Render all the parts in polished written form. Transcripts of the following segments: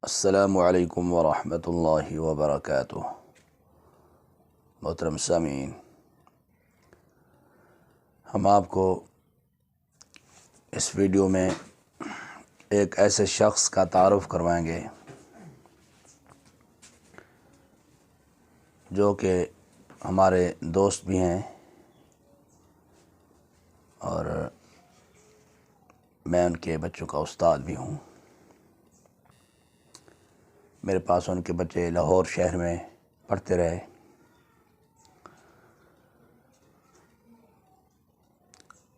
السلام علیکم ورحمۃ اللہ وبرکاتہ۔ محترم سامعین، ہم آپ کو اس ویڈیو میں ایک ایسے شخص کا تعارف کروائیں گے جو کہ ہمارے دوست بھی ہیں اور میں ان کے بچوں کا استاد بھی ہوں۔ میرے پاس ان کے بچے لاہور شہر میں پڑھتے رہے۔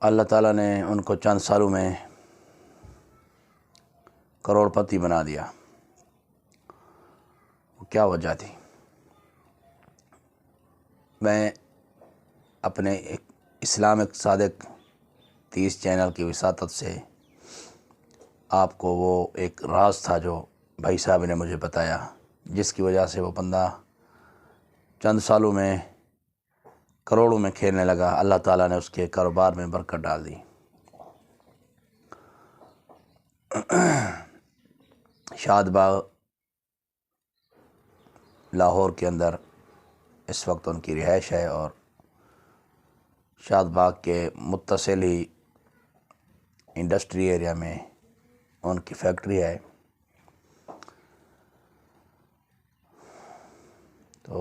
اللہ تعالیٰ نے ان کو چند سالوں میں کروڑ پتی بنا دیا۔ وہ کیا وجہ تھی؟ میں اپنے ایک اسلامک صادق 30 چینل کی وساطت سے آپ کو وہ ایک راز تھا جو بھائی صاحب نے مجھے بتایا، جس کی وجہ سے وہ بندہ چند سالوں میں کروڑوں میں کھیلنے لگا۔ اللہ تعالیٰ نے اس کے کاروبار میں برکت ڈال دی۔ شاد باغ لاہور کے اندر اس وقت ان کی رہائش ہے اور شاد باغ کے متصل ہی انڈسٹری ایریا میں ان کی فیکٹری ہے۔ تو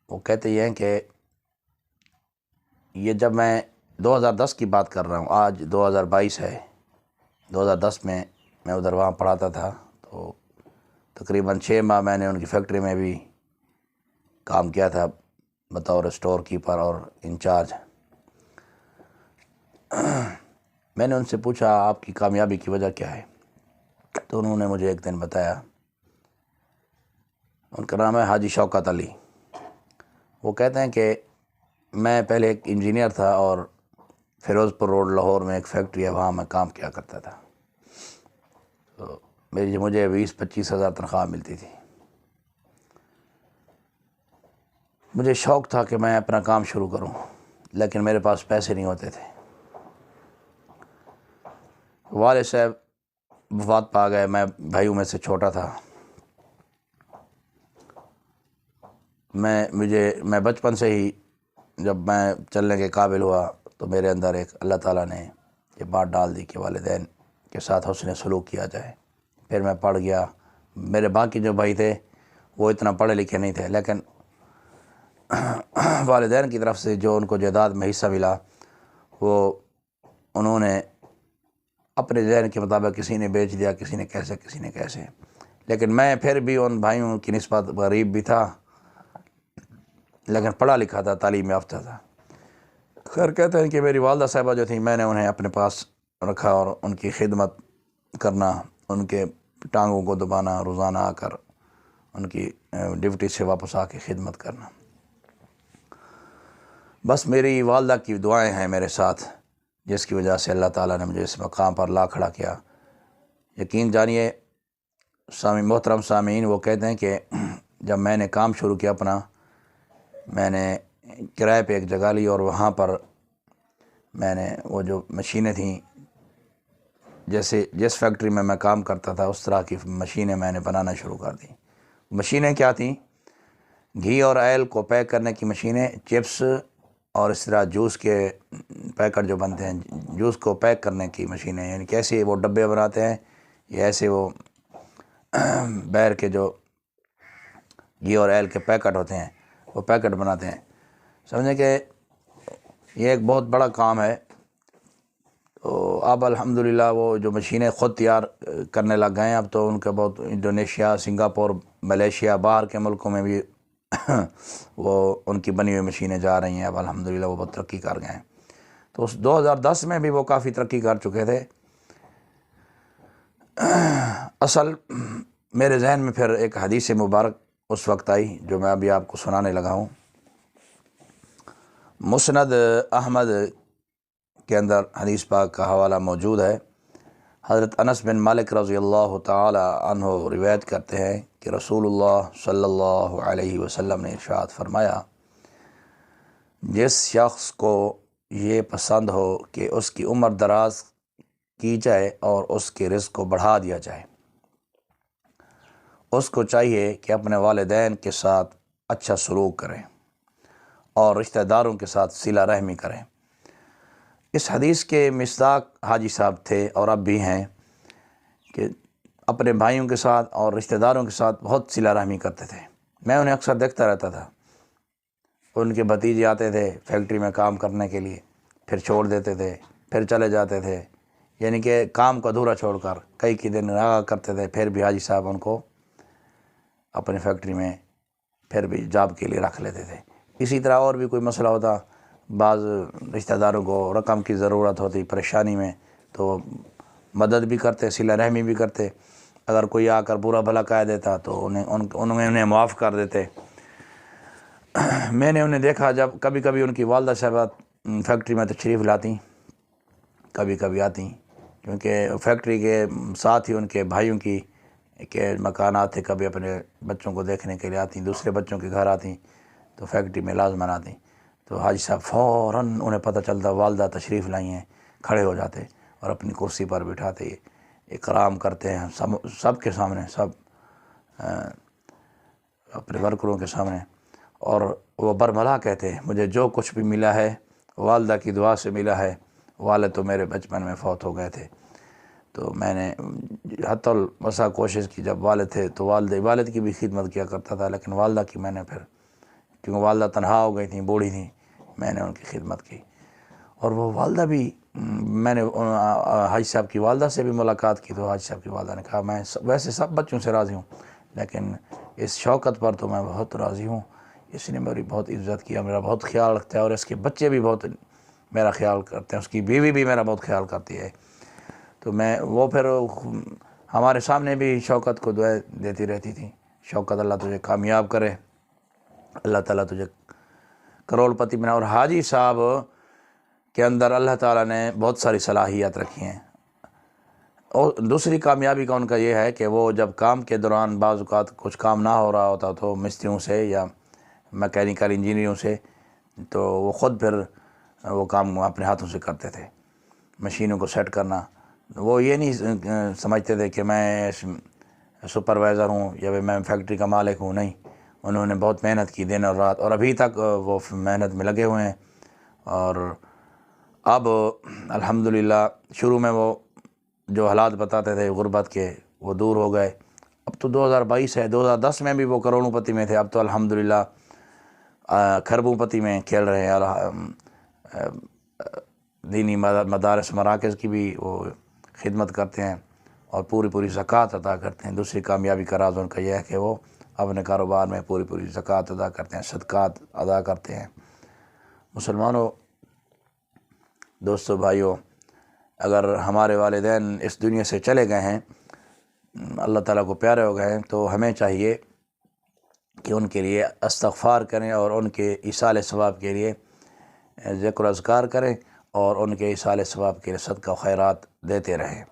وہ کہتے ہیں کہ یہ جب میں 2010 کی بات کر رہا ہوں، آج 2022 ہے۔ 2010 میں ادھر وہاں پڑھاتا تھا، تو تقریباً 6 ماہ میں نے ان کی فیکٹری میں بھی کام کیا تھا بطور اسٹور کیپر اور انچارج۔ میں نے ان سے پوچھا آپ کی کامیابی کی وجہ کیا ہے؟ تو انہوں نے مجھے ایک دن بتایا، ان کا نام ہے حاجی شوکت علی۔ وہ کہتے ہیں کہ میں پہلے ایک انجینئر تھا اور فیروز پور روڈ لاہور میں ایک فیکٹری ہے، وہاں میں کام کیا کرتا تھا۔ تو مجھے 20-25 ہزار تنخواہ ملتی تھی۔ مجھے شوق تھا کہ میں اپنا کام شروع کروں، لیکن میرے پاس پیسے نہیں ہوتے تھے۔ والد صاحب وفات پا گئے، میں بھائیوں میں سے چھوٹا تھا۔ میں بچپن سے ہی جب میں چلنے کے قابل ہوا تو میرے اندر ایک اللہ تعالیٰ نے یہ بات ڈال دی کہ والدین کے ساتھ حسن سلوک کیا جائے۔ پھر میں پڑھ گیا۔ میرے باقی جو بھائی تھے وہ اتنا پڑھے لکھے نہیں تھے، لیکن والدین کی طرف سے جو ان کو جائیداد میں حصہ ملا وہ انہوں نے اپنے ذہن کے مطابق کسی نے بیچ دیا، کسی نے کیسے، لیکن میں پھر بھی ان بھائیوں کی نسبت غریب بھی تھا، لیکن پڑھا لکھا تھا، تعلیم یافتہ تھا۔ خیر کہتے ہیں کہ میری والدہ صاحبہ جو تھیں، میں نے انہیں اپنے پاس رکھا اور ان کی خدمت کرنا، ان کے ٹانگوں کو دبانا، روزانہ آ کر ان کی ڈیوٹی سے واپس آ کے خدمت کرنا۔ بس میری والدہ کی دعائیں ہیں میرے ساتھ، جس کی وجہ سے اللہ تعالیٰ نے مجھے اس مقام پر لا کھڑا کیا۔ یقین جانیے محترم سامعین، وہ کہتے ہیں کہ جب میں نے کام شروع کیا اپنا، میں نے کرائے پہ ایک جگہ لی اور وہاں پر میں نے وہ جو مشینیں تھیں، جس فیکٹری میں میں کام کرتا تھا اس طرح کی مشینیں میں نے بنانا شروع کر دی۔ مشینیں کیا تھیں؟ گھی اور آئل کو پیک کرنے کی مشینیں، چپس اور اس طرح جوس کے پیکٹ جو بنتے ہیں، جوس کو پیک کرنے کی مشینیں، یعنی کیسے وہ ڈبے بناتے ہیں یا ایسے وہ بیر کے جو گھی اور آئل کے پیکٹ ہوتے ہیں وہ پیکٹ بناتے ہیں۔ سمجھیں کہ یہ ایک بہت بڑا کام ہے۔ تو اب الحمدللہ وہ جو مشینیں خود تیار کرنے لگ گئے ہیں، اب تو ان کا بہت انڈونیشیا، سنگاپور، ملیشیا، باہر کے ملکوں میں بھی وہ ان کی بنی ہوئی مشینیں جا رہی ہیں۔ اب الحمدللہ وہ بہت ترقی کر گئے ہیں۔ تو اس 2010 میں بھی وہ کافی ترقی کر چکے تھے۔ اصل میرے ذہن میں پھر ایک حدیث مبارک اس وقت آئی جو میں ابھی آپ کو سنانے لگا ہوں۔ مسند احمد کے اندر حدیث پاک کا حوالہ موجود ہے۔ حضرت انس بن مالک رضی اللہ تعالی عنہ روایت کرتے ہیں کہ رسول اللہ صلی اللہ علیہ وسلم نے ارشاد فرمایا، جس شخص کو یہ پسند ہو کہ اس کی عمر دراز کی جائے اور اس کے رزق کو بڑھا دیا جائے، اس کو چاہیے کہ اپنے والدین کے ساتھ اچھا سلوک کریں اور رشتہ داروں کے ساتھ صلہ رحمی کریں۔ اس حدیث کے مصداق حاجی صاحب تھے اور اب بھی ہیں کہ اپنے بھائیوں کے ساتھ اور رشتہ داروں کے ساتھ بہت صلہ رحمی کرتے تھے۔ میں انہیں اکثر دیکھتا رہتا تھا، ان کے بھتیجے آتے تھے فیکٹری میں کام کرنے کے لیے، پھر چھوڑ دیتے تھے، پھر چلے جاتے تھے، یعنی کہ کام کو ادھورا چھوڑ کر کئی دن رہا کرتے تھے، پھر بھی حاجی صاحب ان کو اپنی فیکٹری میں پھر بھی جاب کے لیے رکھ لیتے تھے۔ اسی طرح اور بھی کوئی مسئلہ ہوتا، بعض رشتہ داروں کو رقم کی ضرورت ہوتی پریشانی میں تو مدد بھی کرتے، صلہ رحمی بھی کرتے، اگر کوئی آ کر برا بھلا کہہ دیتا تو انہیں معاف کر دیتے۔ میں نے انہیں دیکھا جب کبھی کبھی ان کی والدہ صاحبہ فیکٹری میں تشریف لاتی، کبھی کبھی آتی، کیونکہ فیکٹری کے ساتھ ہی ان کے بھائیوں کی کے مکانات تھے، کبھی اپنے بچوں کو دیکھنے کے لیے آتی، دوسرے بچوں کے گھر آتی تو فیکٹری میں لازماً آتی، تو حاجی صاحب فوراً انہیں پتہ چلتا والدہ تشریف لائی ہیں، کھڑے ہو جاتے اور اپنی کرسی پر بٹھاتے اکرام کرتے ہیں سب کے سامنے، سب اپنے ورکروں کے سامنے، اور وہ برملا کہتے ہیں مجھے جو کچھ بھی ملا ہے والدہ کی دعا سے ملا ہے، والد تو میرے بچپن میں فوت ہو گئے تھے، تو میں نے حتی الوسع کوشش کی، جب والد تھے تو والد کی بھی خدمت کیا کرتا تھا، لیکن والدہ کی میں نے پھر، کیونکہ والدہ تنہا ہو گئی تھیں، بوڑھی تھیں، میں نے ان کی خدمت کی۔ اور وہ والدہ بھی، میں نے حاجی صاحب کی والدہ سے بھی ملاقات کی تو حاجی صاحب کی والدہ نے کہا میں ویسے سب بچوں سے راضی ہوں، لیکن اس شوکت پر تو میں بہت راضی ہوں، اس نے میری بہت عزت کیا، میرا بہت خیال رکھتا ہے، اور اس کے بچے بھی بہت میرا خیال کرتے ہیں، اس کی بیوی بھی میرا بہت خیال کرتی ہے۔ تو وہ پھر ہمارے سامنے بھی شوکت کو دعائیں دیتی رہتی تھی، شوکت اللہ تجھے کامیاب کرے، اللہ تعالیٰ تجھے کروڑ پتی بنا۔ اور حاجی صاحب کے اندر اللہ تعالیٰ نے بہت ساری صلاحیت رکھی ہیں، اور دوسری کامیابی کا ان کا یہ ہے کہ وہ جب کام کے دوران بعض اوقات کچھ کام نہ ہو رہا ہوتا تو مستریوں سے یا میکینیکل انجینئروں سے، تو وہ خود پھر وہ کام اپنے ہاتھوں سے کرتے تھے، مشینوں کو سیٹ کرنا۔ وہ یہ نہیں سمجھتے تھے کہ میں سپروائزر ہوں یا میں فیکٹری کا مالک ہوں، نہیں، انہوں نے بہت محنت کی دن اور رات، اور ابھی تک وہ محنت میں لگے ہوئے ہیں۔ اور اب الحمدللہ شروع میں وہ جو حالات بتاتے تھے غربت کے وہ دور ہو گئے، اب تو 2022 ہے، 2010 میں بھی وہ کروڑوں پتی میں تھے، اب تو الحمدللہ کھربوں پتی میں کھیل رہے ہیں، دینی مدارس مراکز کی بھی وہ خدمت کرتے ہیں اور پوری زکوٰۃ ادا کرتے ہیں۔ دوسری کامیابی کا راز ان کا یہ ہے کہ وہ اپنے کاروبار میں پوری زکوٰۃ ادا کرتے ہیں، صدقات ادا کرتے ہیں۔ مسلمانوں، دوستو، بھائیوں، اگر ہمارے والدین اس دنیا سے چلے گئے ہیں، اللہ تعالیٰ کو پیارے ہو گئے ہیں، تو ہمیں چاہیے کہ ان کے لیے استغفار کریں اور ان کے ایصال ثواب کے لیے ذکر و اذکار کریں اور ان کے ایصال ثواب کے لیے صدقہ و خیرات دیتے رہیں،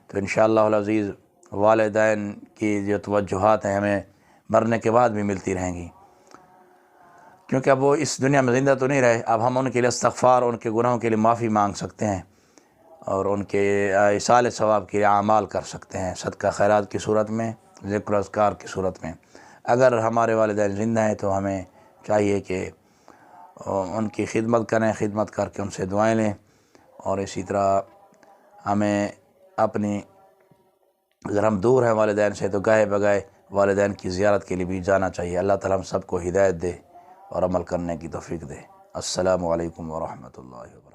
تو انشاءاللہ العزیز والدین کی جو توجہات ہیں ہمیں مرنے کے بعد بھی ملتی رہیں گی، کیونکہ اب وہ اس دنیا میں زندہ تو نہیں رہے، اب ہم ان کے لیے استغفار، ان کے گناہوں کے لیے معافی مانگ سکتے ہیں اور ان کے ایصال ثواب کے لیے اعمال کر سکتے ہیں، صدقہ خیرات کی صورت میں، ذکر و اذکار کی صورت میں۔ اگر ہمارے والدین زندہ ہیں تو ہمیں چاہیے کہ ان کی خدمت کریں، خدمت کر کے ان سے دعائیں لیں، اور اسی طرح ہمیں اگر ہم دور ہیں والدین سے تو گاہے بگاہے والدین کی زیارت کے لیے بھی جانا چاہیے۔ اللہ تعالیٰ ہم سب کو ہدایت دے اور عمل کرنے کی توفیق دے۔ السلام علیکم ورحمۃ اللہ وبرکاتہ۔